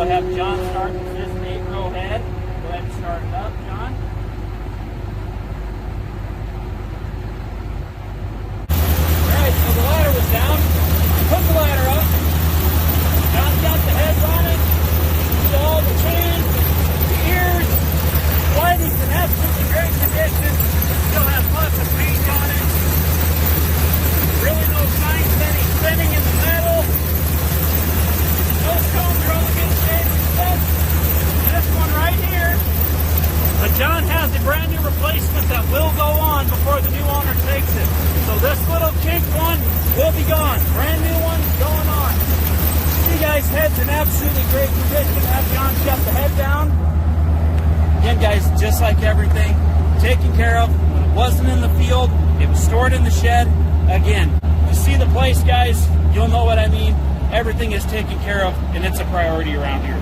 I'll have John start with this 8-row head. Go ahead and start it up, John. Alright, so the ladder was down. Put the ladder up. John's got the heads on it. So all the chains, the ears, lighting's in absolutely great condition. Still has lots of paint on it. Really no signs of any spinning in the metal. No stones are all in good shape except this one right here. But John has a brand new replacement that will go on before the new owner takes it. So this little kink one will be gone. Brand new one going on. See guys, head's in absolutely great condition. Have John shut the head down. Again guys, just like everything, taken care of. When it wasn't in the field, it was stored in the shed. Again, you see the place guys, you'll know what I mean. Everything is taken care of and it's a priority around here.